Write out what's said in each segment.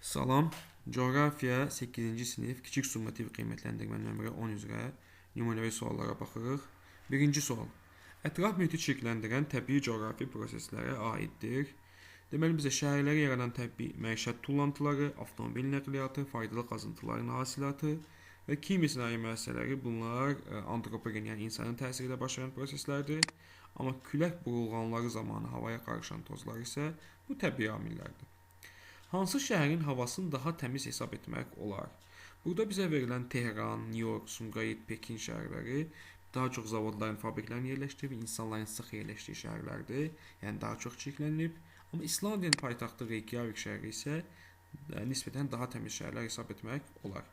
Salam, coğrafiya 8-ci sinif kiçik summativ qiymətləndirmə nömrə 10 üzrə nümunəvi suallara baxırıq. Birinci sual. Ətraf mühiti çirkləndirən təbii coğrafi proseslərə aiddir. Deməli, bizə şəhərləri yaradan təbii məişət tullantıları, avtomobil nəqliyyatı, faydalı qazıntıların hasilatı və kimya sənaye müəssisələri bunlar antropogen, yəni insanın təsiri ilə baş verən proseslərdir. Amma külək burulğanları zamanı havaya qarışan tozlar isə bu təbii amillərdir. Hansı şəhərin havasını daha təmiz hesab etmək olar? Burada bizə verilən Tehran, New York, Sumqayıt, Pekin şəhərləri daha çox zavodların, fabriklərin yerləşdiyi və insanların sıx yerləşdiyi şəhərlərdir. Yəni daha çox çirklənib. Amma İslandiyanın paytaxtı Reykjavik şəhəri isə nisbətən daha təmiz şəhərlər hesab etmək olar.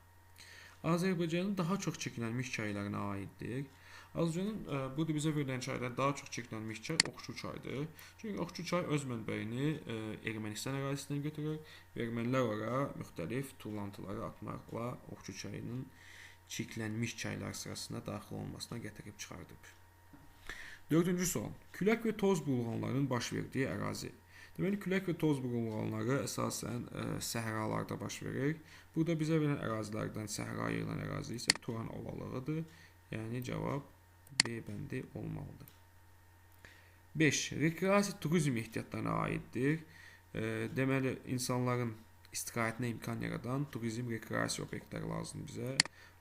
Azərbaycanın daha çox çirklənmiş çaylarına aiddir. Azərbaycanın burada bizə verilən çaylar daha çox çirklənmiş çay Oxçu çayıdır. Çünki Oxçu çay öz mənbəyini Ermənistan ərazisindən götürür və ermənilər ora müxtəlif tullantıları atmaqla Oxçu çayının çirklənmiş çaylar sırasına daxil olmasına gətirib çıxardıb. Dördüncü sual. Külək və toz burulğanlarının baş verdiyi ərazi. Deməli, külək və toz burulğanları əsasən səhralarda baş verir. Burada bizə verilən ərazilərdən səhra yayılan ərazi isə Turan ovalığıdır. Yəni cavab B bəndi olmalıdır. 5. Rekreasiya turizm ehtiyatlarına aiddir. Deməli, insanların istirahətinə imkan yaradan turizm rekreasiya obyektləri lazımdır bizə.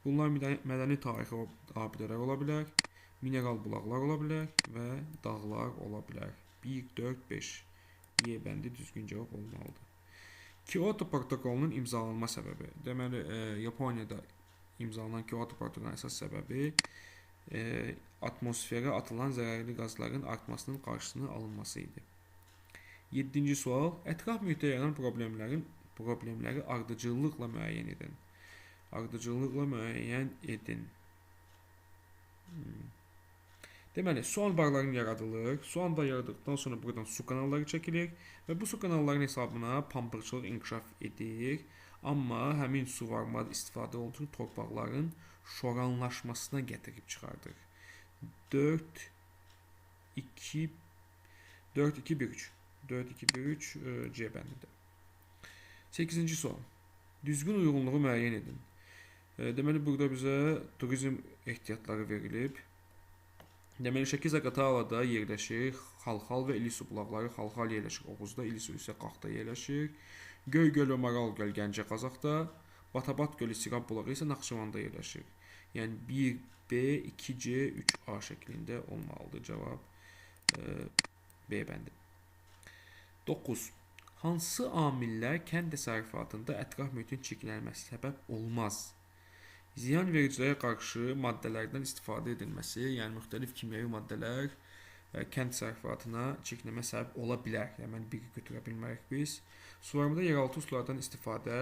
Bunlar mədəni tarixi abidələr ola bilər, mineral bulaqlar ola bilər və dağlar ola bilər. 1, 4, 5. Y bəndi düzgün cavab olmalıdır. Kyoto protokolunun imzalanma səbəbi. Deməli, Yaponiyada imzalanan Kyoto protokolunun əsas səbəbi atmosferə atılan zərərli qazların artmasının qarşısının alınması idi. 7-ci sual. Ətraf mühitdə yaranan problemləri ardıcıllıqla müəyyən edin. Ardıcıllıqla müəyyən edin. Deməli, su anbarlarının yaradılır. Su anbar yaradıqdan sonra buradan su kanalları çəkilir və bu su kanallarının hesabına pampırçılıq inkişaf edir. Amma həmin su varmada istifadə olunduğu torpaqların şoranlaşmasına gətirib çıxardır. 4, 2, 1, 3. 4, 2, 1, 3 C bəndidir. 8-ci sual. Düzgün uyğunluğu müəyyən edin. Deməli, burada bizə turizm ehtiyatları verilib. Deməli, Şəki-Zaqatalada yerləşir Xalxal və İlisu bulaqları. Xalxal yerləşir Oğuzda, İlisu isə Qaxda yerləşir. Göygöl və Maral göl Gəncə Qazaxda, Batabat gölü Sirab bulağı isə Naxçıvanda yerləşir. Yəni 1B, 2C, 3A şəklində olmalıdır. Cavab B bəndi. 9. Hansı amillər kənd təsərrüfatında ətraf mühitin çirklənməsi səbəb olmaz? Ziyan vericilərə qarşı maddələrdən istifadə edilməsi, yəni müxtəlif kimyəvi maddələr kənd təsərrüfatına çirklənmə səbəb ola bilər. Yəni, biri götürə bilmərik biz. Suvarmada yeraltı sulardan istifadə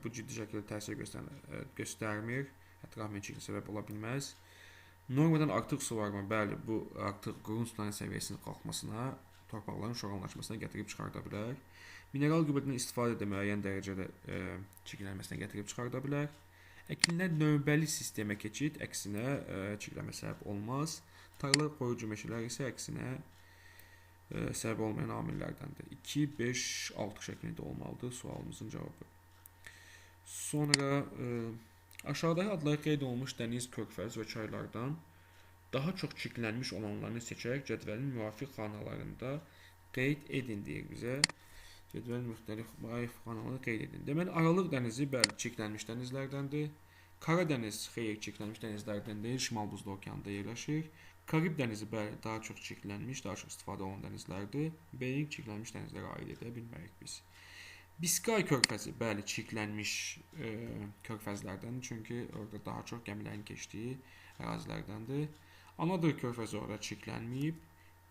bu ciddi şəkildə təsir göstərmir. Ətraf mühit çirklənməsinə səbəb ola bilməz. Normadan artıq suvarma, bəli, bu artıq qurun sularının səviyyəsinin qalxmasına, torpaqların şoranlaşmasına gətirib çıxarda bilər. Mineral qüvvədən istifadə də müəyyən dərəcədə çirklənməsinə gətirib çıxarda bilər. Əkinlər növbəli sistemə keçid, əksinə çirklənmə səbəb olmaz. Tarla qoyucu meşələr isə əksinə səbəb olmayan amillərdəndir. 2, 5, 6 şəklində olmalıdır sualımızın cavabı. Sonra aşağıdakı adları qeyd olunmuş dəniz, körfəz və çaylardan daha çox çirklənmiş olanlarını seçərək cədvəlin müvafiq xanalarında qeyd edin deyir bizə. Cədvəlin müxtəlif xanaları qeyd edin. Deməli, Aralıq dənizi bəli çirklənmiş dənizlərdəndir. Karadəniz xeyr çirklənmiş dənizlərdən deyil, Şimal Buzlu okeanında yerləşir. Karib dənizi bəli daha çox çirklənmiş, daha çox istifadə olunan dənizlərdir. Bering çirklənmiş dənizlərə aid edə bilmərik biz. Biskay körfəzi bəli çirklənmiş körfəzlərdəndir, çünki orada daha çox gəmilərin keçdiyi ərazilərdəndir. Anadır körfəzi orada çirklənməyib.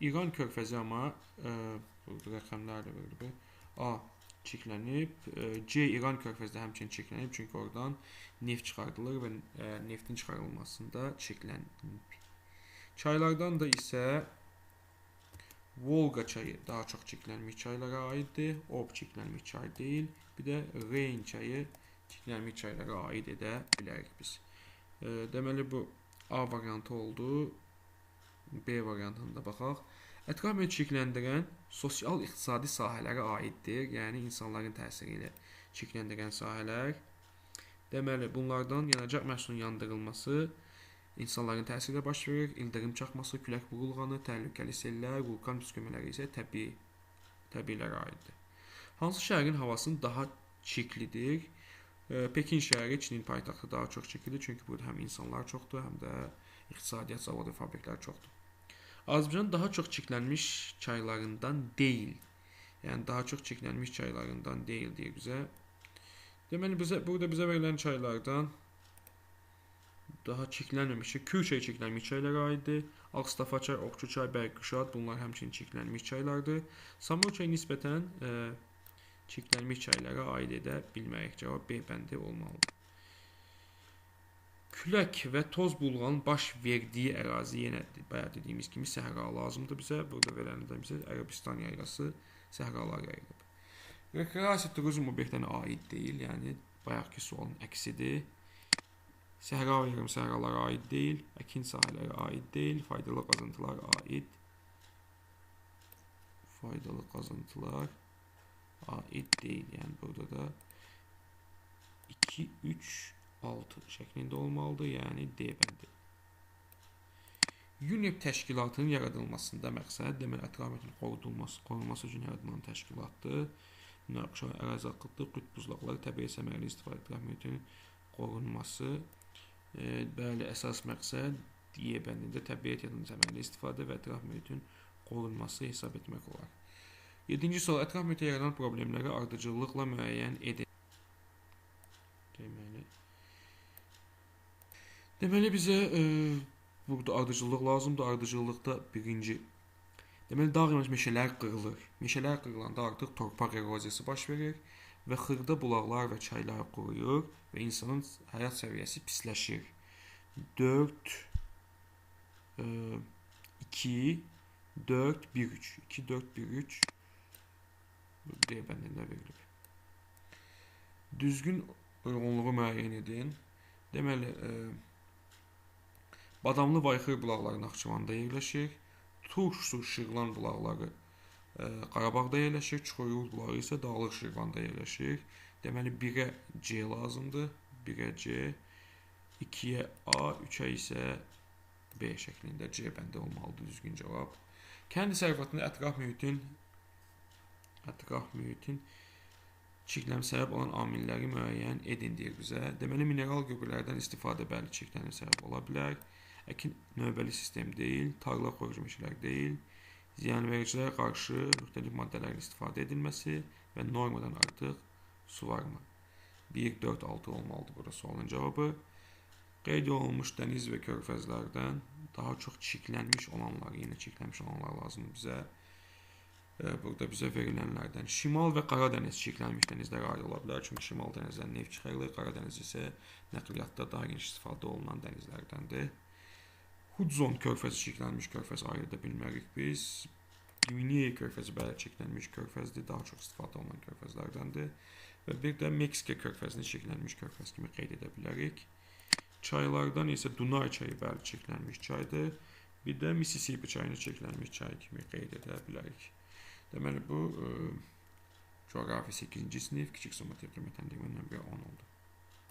İran körfəzi amma burada rəqəmlərlə verilib. A çirklənib. C İran körfəzdə həmçinin çirklənib, çünki oradan neft çıxardılır və neftin çıxarılmasında çirklənib. Çaylardan da isə Volqa çayı daha çox çirklənmiş çaylara aiddir. Ob çirklənmiş çay deyil. Bir də Reyn çayı çirklənmiş çaylara aid edə bilərik biz. Deməli, bu A variantı oldu. B variantına da baxaq. Ətraf mühit çirkləndirən sosial-iqtisadi sahələrə aiddir. Yəni insanların təsiri ilə çirkləndirən sahələr. Deməli, bunlardan yanacaq məhsulunun yandırılması insanların təsirlə baş verir. İldırım çaxması, külək vurulğanı, təhlükəli sellər, vulkan püskürmələri isə təbiilərə aiddir. Hansı şəhərin havası daha çirklidir? Pekin şəhəri Çinin paytaxtı daha çox çirklidir, çünki burada həm insanlar çoxdur, həm də iqtisadiyyat zavodu, fabriklər çoxdur. Azərbaycan daha çox çirklənmiş çaylarından deyil. Yəni daha çox çirklənmiş çaylarından deyil deyir bizə. Deməli burada bizə verilən çaylardan daha çirklənməmiş, Kürçay çirklənmiş çaylara aiddir. Ağstafa çay, Oxçu çay, Bərquşad bunlar həmçinin çirklənmiş çaylardır. Samur çayı nisbətən çirklənmiş çaylara aid edə bilməyək. Cavab B bəndi olmalıdır. Külək və toz bulğanın baş verdiyi ərazi yenə bayaq dediyimiz kimi səhra lazımdır bizə. Burada verilən bizə Ərəbistan yaylası səhralar yayılıb. Rekreasiya turizm obyektlərinə aid deyil, yəni bayaqki sualın əksidir. Səhra və yarım səhralara aid deyil, əkin sahələrə aid deyil, faydalı qazıntılar aid. Faydalı qazıntılar aid deyil, yəni burada da 2, 3, 6 şəklində olmalıdır, yəni D bəndi. UNEP təşkilatının yaradılmasında məqsəd, deməli, ətraf mühitin qorunması üçün yaradılan təşkilatdır. Münaqişə, ərazi haqqıqdır, qütb buzlaqları, təbii səmərəli istifadə ətraf mühitin qorunması. Bəli, əsas məqsəd D bəndində təbiət yadının səmərəli istifadə və ətraf mühitin qorunması hesab etmək olar. 7-ci sual, ətraf mühitə yaradan problemləri ardıcıllıqla müəyyən edin. Deməli, bizə burada ardıcıllıq lazımdır. Ardıcıllıqda birinci, deməli, dağ yamaç meşələr qırılır. Meşələr qırılanda artıq torpaq eroziyası baş verir və xırda bulaqlar və çaylar quruyur və insanın həyat səviyyəsi pisləşir. 4, 2, 4, 1, 3. 2, 4, 1, 3. D bəndində verilib. Düzgün uyğunluğu müəyyən edin. Deməli, Badamlı Vayxır bulaqları Naxçıvanda yerləşir. Turş su Şirvan bulaqları Qarabağda yerləşir. Çuxuryol bulağı isə Dağlıq Şirvanda yerləşir. Deməli, 1-ə C lazımdır. 1-ə C, 2-yə A, 3-ə isə B şəklində C bəndi olmalıdır düzgün cavab. Kənd təsərrüfatında ətraf mühitin çirklənmə səbəb olan amilləri müəyyən edin deyir bizə. Deməli, mineral gübrələrdən istifadə bəli çirklənmə səbəb ola bilər. Əkin növbəli sistem deyil, tarla qoruyucu meşələr deyil, ziyanvericilərə qarşı müxtəlif maddələrin istifadə edilməsi və normadan artıq suvarma. 1, 4, 6 olmalıdır burada sualın cavabı. Qeyd olunmuş dəniz və körfəzlərdən daha çox çirklənmiş olanlar, yenə çirklənmiş olanlar lazımdır bizə. Burada bizə verilənlərdən Şimal və Qaradəniz çirklənmiş dənizlərə aid ola bilər. Çünki Şimal dənizdən neft çıxarılır, Qaradəniz isə nəqliyyatda daha geniş istifadə olunan dənizlərdəndir. Hudzon körfəzi çirklənmiş körfəz ayırda bilmərik biz. Gvinea körfəzi bəli çirklənmiş körfəzdir, daha çox istifadə olunan körfəzlərdəndir. Və bir də Meksika körfəzini çirklənmiş körfəz kimi qeyd edə bilərik. Çaylardan isə Dunay çayı bəli çirklənmiş çaydır. Bir də Mississippi çayını çirklənmiş çay kimi qeyd edə bilərik. Deməli, bu coğrafi 8-ci sinif, kiçik summa tepki məntəqəmə nömrə 10 oldu.